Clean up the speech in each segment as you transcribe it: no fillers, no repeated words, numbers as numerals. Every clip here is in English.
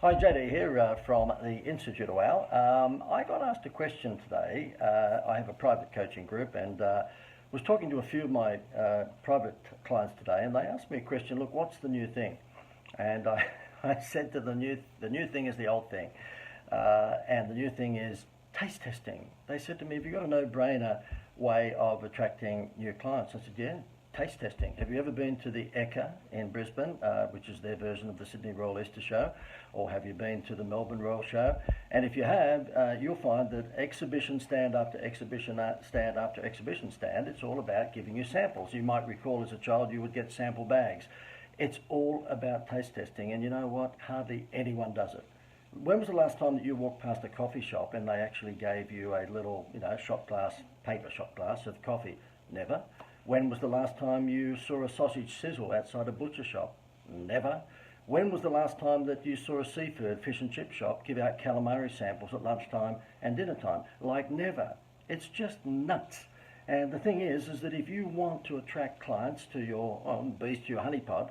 Hi, JD here from the Institute of WOW. I got asked a question today. I have a private coaching group and was talking to a few of my private clients today, and they asked me a question. Look, what's the new thing? And I said to the new thing is the old thing, and the new thing is taste testing. They said to me, "Have you got a no-brainer way of attracting new clients?" I said, "Yeah. Taste testing. Have you ever been to the Ekka in Brisbane, which is their version of the Sydney Royal Easter Show, or have you been to the Melbourne Royal Show?" And if you have, you'll find that exhibition stand after exhibition stand after exhibition stand, it's all about giving you samples. You might recall as a child you would get sample bags. It's all about taste testing, and you know what? Hardly anyone does it. When was the last time that you walked past a coffee shop and they actually gave you a little, shot glass, paper shot glass of coffee? Never. When was the last time you saw a sausage sizzle outside a butcher shop? Never. When was the last time that you saw a seafood fish and chip shop give out calamari samples at lunchtime and dinner time? Like never. It's just nuts. And the thing is that if you want to attract clients to your beast, your honeypot,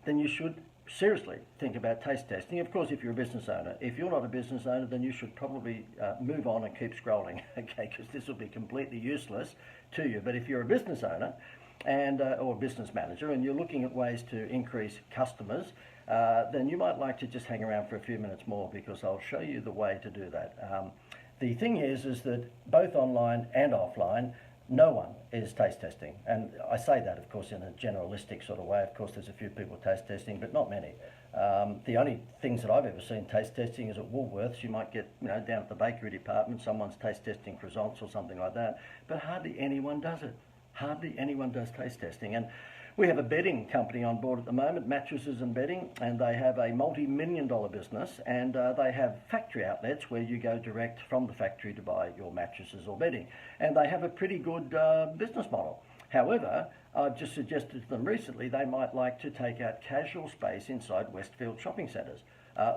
then you should seriously think about taste testing. Of course, if you're a business owner. If you're not a business owner, then you should probably move on and keep scrolling, okay, because this will be completely useless to you. But if you're a business owner and or a business manager and you're looking at ways to increase customers, then you might like to just hang around for a few minutes more, because I'll show you the way to do that. The thing is that both online and offline, no one is taste testing. And I say that, of course, in a generalistic sort of way. Of course, there's a few people taste testing, but not many. The only things that I've ever seen taste testing is at Woolworths. You might get, down at the bakery department, someone's taste testing croissants or something like that. But hardly anyone does it. Hardly anyone does taste testing. And we have a bedding company on board at the moment, Mattresses and Bedding, and they have a multi-million-dollar business, and they have factory outlets where you go direct from the factory to buy your mattresses or bedding. And they have a pretty good business model. However, I've just suggested to them recently they might like to take out casual space inside Westfield shopping centres,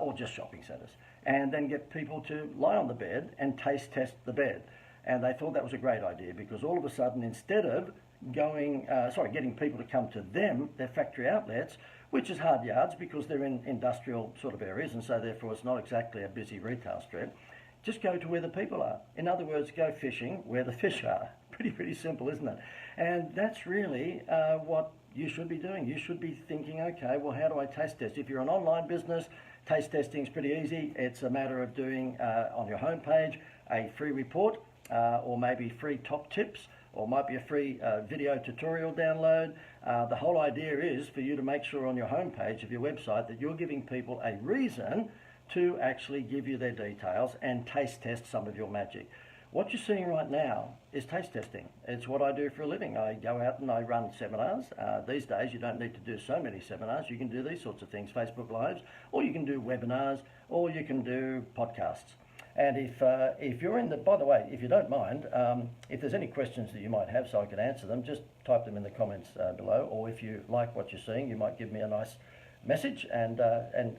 or just shopping centres, and then get people to lie on the bed and taste test the bed. And they thought that was a great idea, because all of a sudden, instead of getting people to come to them, their factory outlets, which is hard yards because they're in industrial sort of areas, and so therefore it's not exactly a busy retail strip, just go to where the people are. In other words, go fishing where the fish are. Pretty simple, isn't it? And that's really what you should be doing. You should be thinking, okay, well, how do I taste test? If you're an online business, taste testing is pretty easy. It's a matter of doing on your homepage a free report, or maybe free top tips, or might be a free video tutorial download. The whole idea is for you to make sure on your homepage of your website that you're giving people a reason to actually give you their details and taste test some of your magic. What you're seeing right now is taste testing. It's what I do for a living. I go out and I run seminars. These days you don't need to do so many seminars. You can do these sorts of things, Facebook Lives, or you can do webinars, or you can do podcasts. And if you're in the, by the way, if you don't mind, if there's any questions that you might have so I can answer them, just type them in the comments below. Or if you like what you're seeing, you might give me a nice message and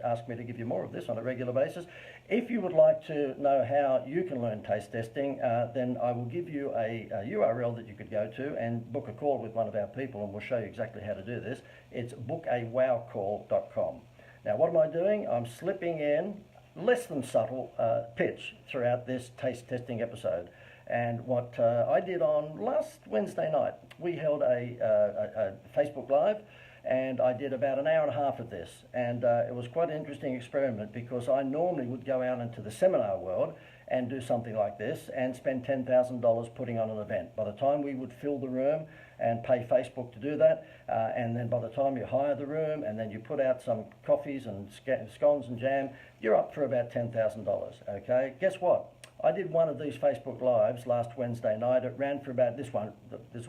ask me to give you more of this on a regular basis. If you would like to know how you can learn taste testing, then I will give you a URL that you could go to and book a call with one of our people, and we'll show you exactly how to do this. It's bookawowcall.com. Now, what am I doing? I'm slipping in less than subtle pitch throughout this taste testing episode. And what I did on last Wednesday night, we held a Facebook Live, and I did about an hour and a half of this. And it was quite an interesting experiment, because I normally would go out into the seminar world and do something like this and spend $10,000 putting on an event. By the time we would fill the room and pay Facebook to do that, and then by the time you hire the room and then you put out some coffees and scones and jam, you're up for about $10,000, okay? Guess what? I did one of these Facebook Lives last Wednesday night. It ran for about, this one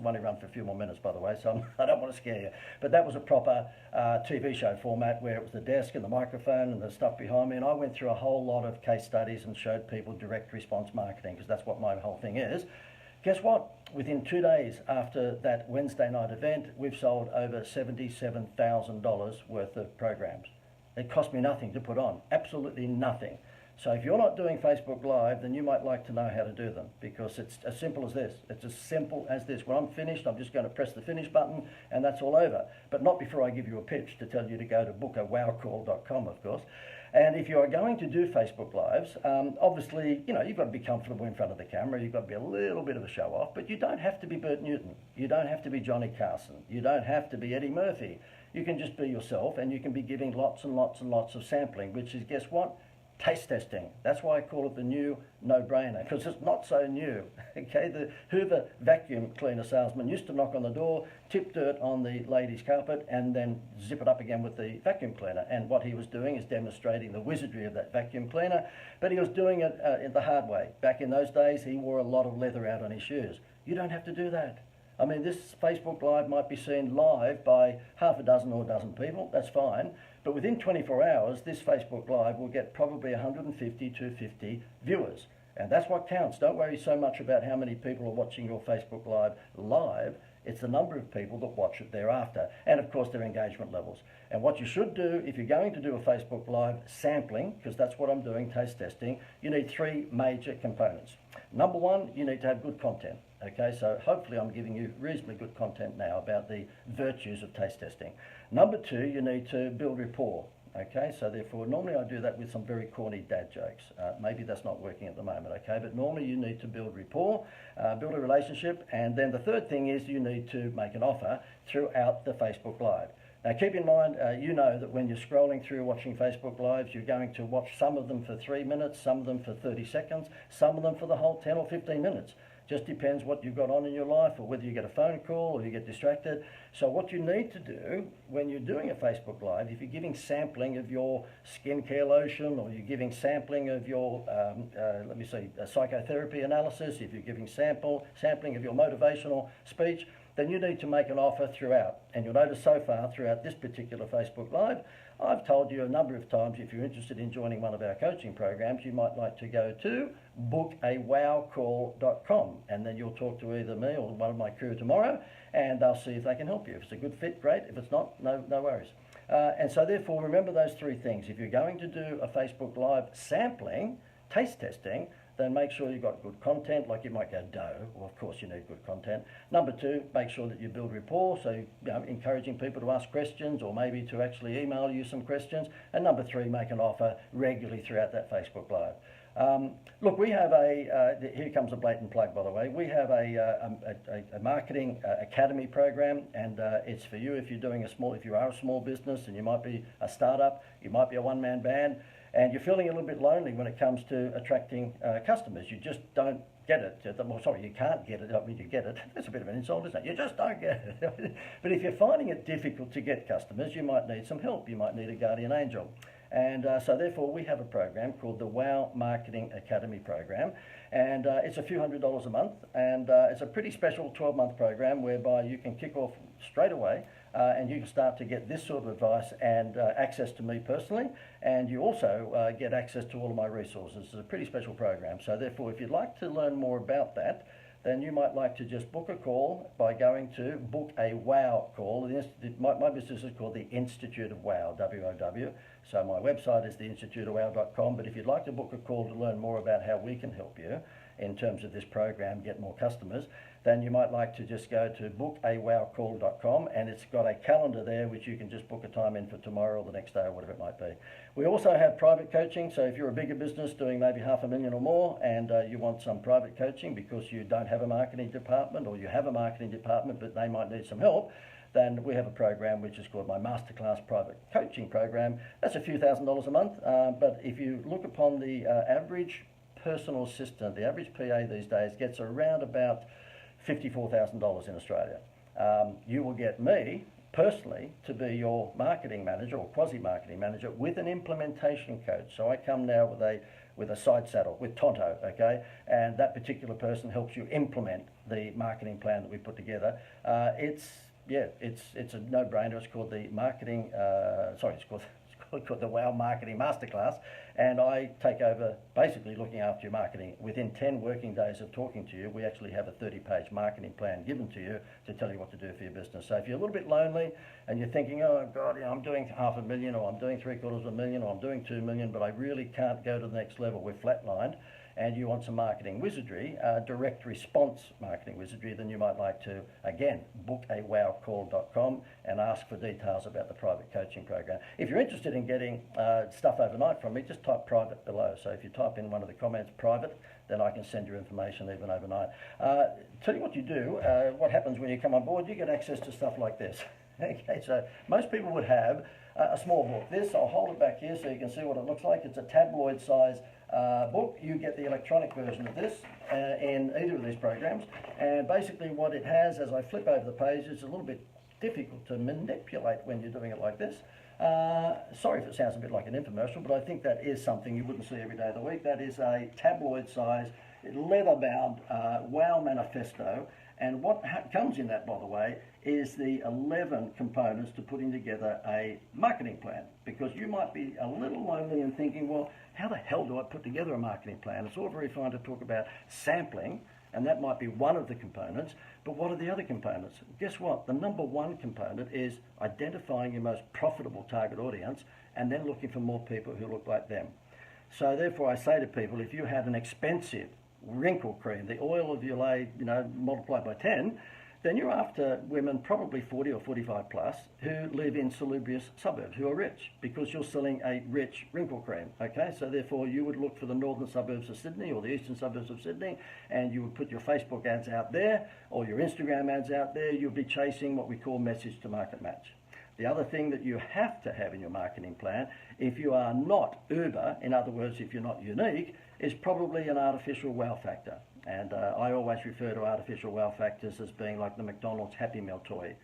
only run for a few more minutes, by the way, so I don't want to scare you. But that was a proper TV show format, where it was the desk and the microphone and the stuff behind me, and I went through a whole lot of case studies and showed people direct response marketing, because that's what my whole thing is. Guess what? Within 2 days after that Wednesday night event, we've sold over $77,000 worth of programs. It cost me nothing to put on, absolutely nothing. So if you're not doing Facebook Live, then you might like to know how to do them, because it's as simple as this. It's as simple as this. When I'm finished, I'm just going to press the finish button and that's all over. But not before I give you a pitch to tell you to go to bookawowcall.com, of course. And if you are going to do Facebook Lives, obviously, you've got to be comfortable in front of the camera. You've got to be a little bit of a show off, but you don't have to be Bert Newton. You don't have to be Johnny Carson. You don't have to be Eddie Murphy. You can just be yourself, and you can be giving lots and lots and lots of sampling, which is, guess what? Taste testing. That's why I call it the new no-brainer, because it's not so new. Okay, the Hoover vacuum cleaner salesman used to knock on the door, tip dirt on the ladies' carpet, and then zip it up again with the vacuum cleaner. And what he was doing is demonstrating the wizardry of that vacuum cleaner, but he was doing it in the hard way. Back in those days, he wore a lot of leather out on his shoes. You don't have to do that. I mean, this Facebook Live might be seen live by half a dozen or a dozen people. That's fine. But within 24 hours, this Facebook Live will get probably 150 to 50 viewers. And that's what counts. Don't worry so much about how many people are watching your Facebook Live. It's the number of people that watch it thereafter. And of course, their engagement levels. And what you should do, if you're going to do a Facebook Live sampling, because that's what I'm doing, taste testing, you need three major components. Number one, you need to have good content. Okay, so hopefully I'm giving you reasonably good content now about the virtues of taste testing. Number two, you need to build rapport. Okay, so therefore normally I do that with some very corny dad jokes. Maybe that's not working at the moment, okay, but normally you need to build rapport, build a relationship, and then the third thing is you need to make an offer throughout the Facebook Live. Now keep in mind, you know that when you're scrolling through watching Facebook Lives, you're going to watch some of them for 3 minutes, some of them for 30 seconds, some of them for the whole 10 or 15 minutes. Just depends what you've got on in your life, or whether you get a phone call or you get distracted. So what you need to do when you're doing a Facebook Live, if you're giving sampling of your skincare lotion, or you're giving sampling of your, psychotherapy analysis, if you're giving sampling of your motivational speech, then you need to make an offer throughout. And you'll notice so far throughout this particular Facebook Live, I've told you a number of times, if you're interested in joining one of our coaching programs, you might like to go to bookawowcall.com, and then you'll talk to either me or one of my crew tomorrow, and they'll see if they can help you. If it's a good fit, great. If it's not, no worries. And so therefore, remember those three things. If you're going to do a Facebook Live sampling, taste testing, then make sure you've got good content, like you might go dough. Well, of course you need good content. Number two, make sure that you build rapport, so encouraging people to ask questions, or maybe to actually email you some questions. And number three, make an offer regularly throughout that Facebook Live. Look, we have here comes a blatant plug, by the way. We have a marketing academy program, and it's for you if you're if you are a small business, and you might be a startup, you might be a one-man band, and you're feeling a little bit lonely when it comes to attracting customers. You just don't get it. Well, sorry, you can't get it. I mean, you get it. That's a bit of an insult, isn't it? You just don't get it. But if you're finding it difficult to get customers, you might need some help. You might need a guardian angel. And so therefore we have a program called the Wow Marketing Academy program, and it's a few $100s a month, and it's a pretty special 12-month program whereby you can kick off straight away, and you can start to get this sort of advice and access to me personally, and you also get access to all of my resources. It's a pretty special program. So therefore, if you'd like to learn more about that, then you might like to just book a call by going to Book a Wow Call. My business is called the Institute of Wow, W-O-W. So my website is theinstituteofwow.com. But if you'd like to book a call to learn more about how we can help you in terms of this program, get more customers, then you might like to just go to bookawowcall.com, and it's got a calendar there which you can just book a time in for tomorrow or the next day or whatever it might be. We also have private coaching, so if you're a bigger business doing maybe $500,000 or more, and you want some private coaching because you don't have a marketing department, or you have a marketing department but they might need some help, then we have a program which is called my Masterclass Private Coaching Program. That's a few $1,000s a month, but if you look upon the average personal assistant, the average PA these days gets around about $54,000 in Australia. You will get me personally to be your marketing manager or quasi-marketing manager with an implementation coach. So I come now with a side saddle, with Tonto, okay? And that particular person helps you implement the marketing plan that we put together. It's a no-brainer. It's called the called the Wow Marketing Masterclass, and I take over basically looking after your marketing. Within 10 working days of talking to you, we actually have a 30-page marketing plan given to you to tell you what to do for your business. So if you're a little bit lonely and you're thinking, oh God, I'm doing $500,000, or I'm doing $750,000, or I'm doing $2 million, but I really can't go to the next level, we're flatlined, and you want some marketing wizardry, direct response marketing wizardry, then you might like to, again, book a wowcall.com and ask for details about the private coaching program. If you're interested in getting stuff overnight from me, just type private below. So if you type in one of the comments, private, then I can send you information even overnight. Tell you what you do, what happens when you come on board, you get access to stuff like this. Okay, so most people would have a small book. This, I'll hold it back here so you can see what it looks like. It's a tabloid size book. You get the electronic version of this in either of these programs, and basically what it has, as I flip over the pages, it's a little bit difficult to manipulate when you're doing it like this. Sorry if it sounds a bit like an infomercial, but I think that is something you wouldn't see every day of the week. That is a tabloid size, leather-bound Wow Manifesto. And what comes in that, by the way, is the 11 components to putting together a marketing plan. Because you might be a little lonely and thinking, well, how the hell do I put together a marketing plan? It's all very fine to talk about sampling, and that might be one of the components, but what are the other components? Guess what? The number one component is identifying your most profitable target audience and then looking for more people who look like them. So therefore I say to people, if you had an expensive wrinkle cream, the oil of your Olay, multiplied by 10, then you're after women probably 40 or 45 plus who live in salubrious suburbs, who are rich, because you're selling a rich wrinkle cream, okay? So therefore you would look for the northern suburbs of Sydney or the eastern suburbs of Sydney, and you would put your Facebook ads out there or your Instagram ads out there. You'll be chasing what we call message to market match. The other thing that you have to have in your marketing plan, if you are not Uber, in other words, if you're not unique, is probably an artificial wow factor. And I always refer to artificial wow factors as being like the McDonald's Happy Meal toy.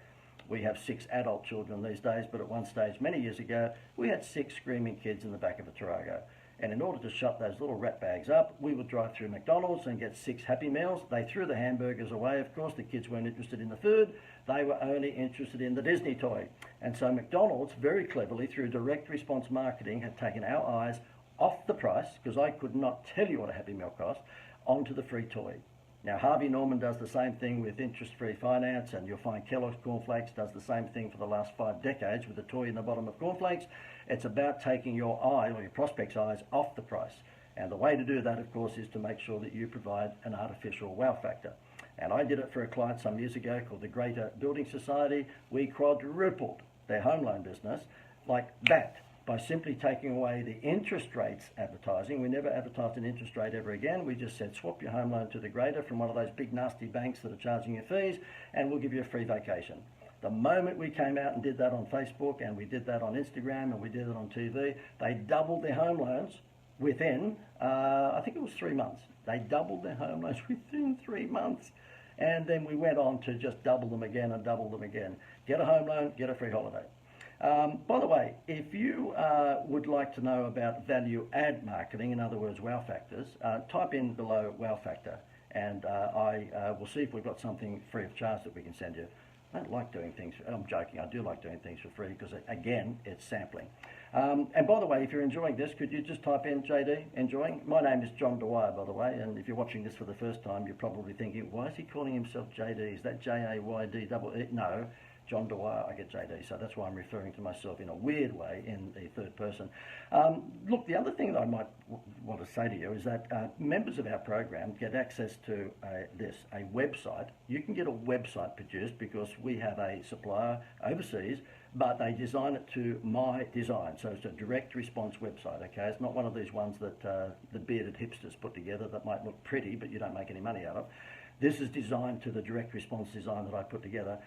We have 6 adult children these days, but at one stage, many years ago, we had 6 screaming kids in the back of a Tarago. And in order to shut those little rat bags up, we would drive through McDonald's and get 6 Happy Meals. They threw the hamburgers away, of course. The kids weren't interested in the food. They were only interested in the Disney toy. And so McDonald's, very cleverly, through direct response marketing, had taken our eyes off the price, because I could not tell you what a Happy Meal cost, onto the free toy. Now, Harvey Norman does the same thing with interest-free finance, and you'll find Kellogg's Cornflakes does the same thing for the last 5 decades with the toy in the bottom of cornflakes. It's about taking your eye, or your prospect's eyes, off the price. And the way to do that, of course, is to make sure that you provide an artificial wow factor. And I did it for a client some years ago called the Greater Building Society. We quadrupled their home loan business like that, by simply taking away the interest rates advertising. We never advertised an interest rate ever again. We just said, swap your home loan to the Greater from one of those big nasty banks that are charging you fees, and we'll give you a free vacation. The moment we came out and did that on Facebook, and we did that on Instagram, and we did it on TV, they doubled their home loans within, I think it was 3 months. They doubled their home loans within 3 months. And then we went on to just double them again and double them again. Get a home loan, get a free holiday. By the way, if you would like to know about value add marketing, in other words, wow factors, type in below wow factor, and I will see if we've got something free of charge that we can send you. I don't like doing things, I'm joking, I do like doing things for free because, again, it's sampling. And by the way, if you're enjoying this, could you just type in JD, enjoying? My name is John Dwyer, by the way, and if you're watching this for the first time, you're probably thinking, why is he calling himself JD? Is that J-A-Y-D-E-E? No. John Dwyer, I get JD, so that's why I'm referring to myself in a weird way in the third person. Look, the other thing that I might want to say to you is that members of our program get access to a website. You can get a website produced because we have a supplier overseas, but they design it to my design, so it's a direct response website, okay? It's not one of these ones that the bearded hipsters put together that might look pretty, but you don't make any money out of. This is designed to the direct response design that I put together.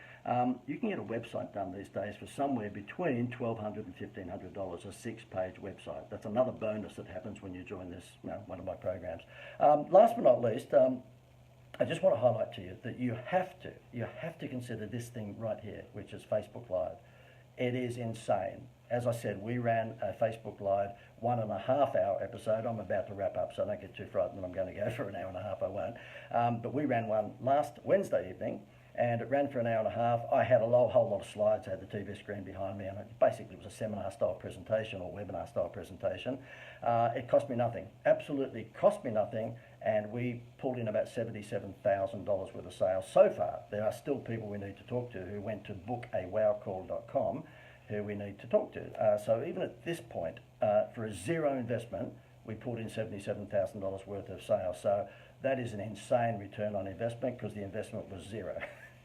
You can get a website done these days for somewhere between $1,200 and $1,500, a 6-page website. That's another bonus that happens when you join this, one of my programs. Last but not least, I just want to highlight to you that you have to consider this thing right here, which is Facebook Live. It is insane. As I said, we ran a Facebook Live 1.5 hour episode. I'm about to wrap up, so don't get too frightened. I'm going to go for an hour and a half. I won't. But we ran one last Wednesday evening, and it ran for an hour and a half. I had a whole lot of slides. I had the TV screen behind me, and it basically was a seminar-style presentation or webinar-style presentation. It cost me nothing, absolutely cost me nothing, and we pulled in about $77,000 worth of sales so far. There are still people we need to talk to who went to bookawowcall.com who we need to talk to. So even at this point, for a zero investment, we pulled in $77,000 worth of sales. So that is an insane return on investment because the investment was zero.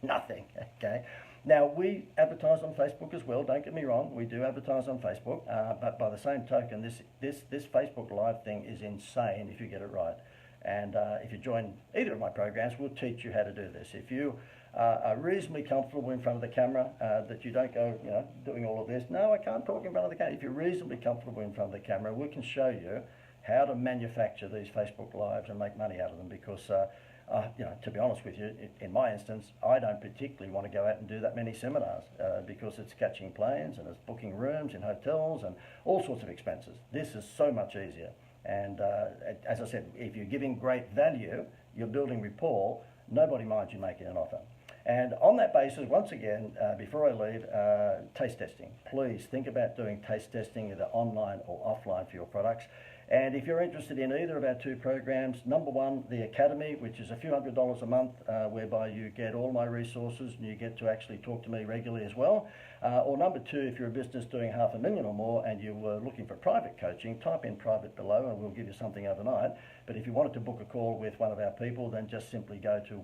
Nothing, okay? Now, we advertise on Facebook as well, don't get me wrong, we do advertise on Facebook, but by the same token, this Facebook Live thing is insane if you get it right. And if you join either of my programs, we'll teach you how to do this. If you are reasonably comfortable in front of the camera, that you don't go, doing all of this, no, I can't talk in front of the camera. If you're reasonably comfortable in front of the camera, we can show you how to manufacture these Facebook Lives and make money out of them because to be honest with you, in my instance, I don't particularly want to go out and do that many seminars because it's catching planes and it's booking rooms in hotels and all sorts of expenses. This is so much easier. And as I said, if you're giving great value, you're building rapport, nobody minds you making an offer. And on that basis, once again, before I leave, taste testing. Please think about doing taste testing either online or offline for your products. And if you're interested in either of our two programs, number one, the Academy, which is a few $100s a month, whereby you get all my resources and you get to actually talk to me regularly as well. Or number two, if you're a business doing $500,000 or more and you were looking for private coaching, type in private below and we'll give you something overnight. But if you wanted to book a call with one of our people, then just simply go to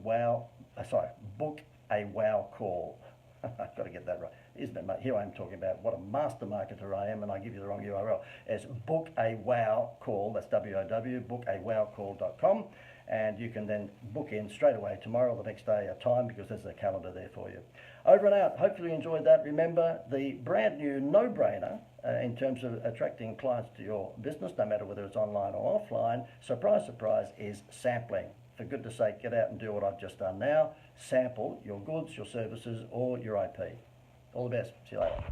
book a wow call. I've got to get that right, isn't it, mate? Here I am talking about what a master marketer I am, and I give you the wrong URL. It's Book a Wow Call, that's WOW, bookawowcall.com, and you can then book in straight away tomorrow or the next day a time because there's a calendar there for you. Over and out. Hopefully you enjoyed that. Remember, the brand new no-brainer in terms of attracting clients to your business, no matter whether it's online or offline, surprise, surprise, is sampling. For goodness sake, get out and do what I've just done now. Sample your goods, your services, or your IP. All the best. See you later.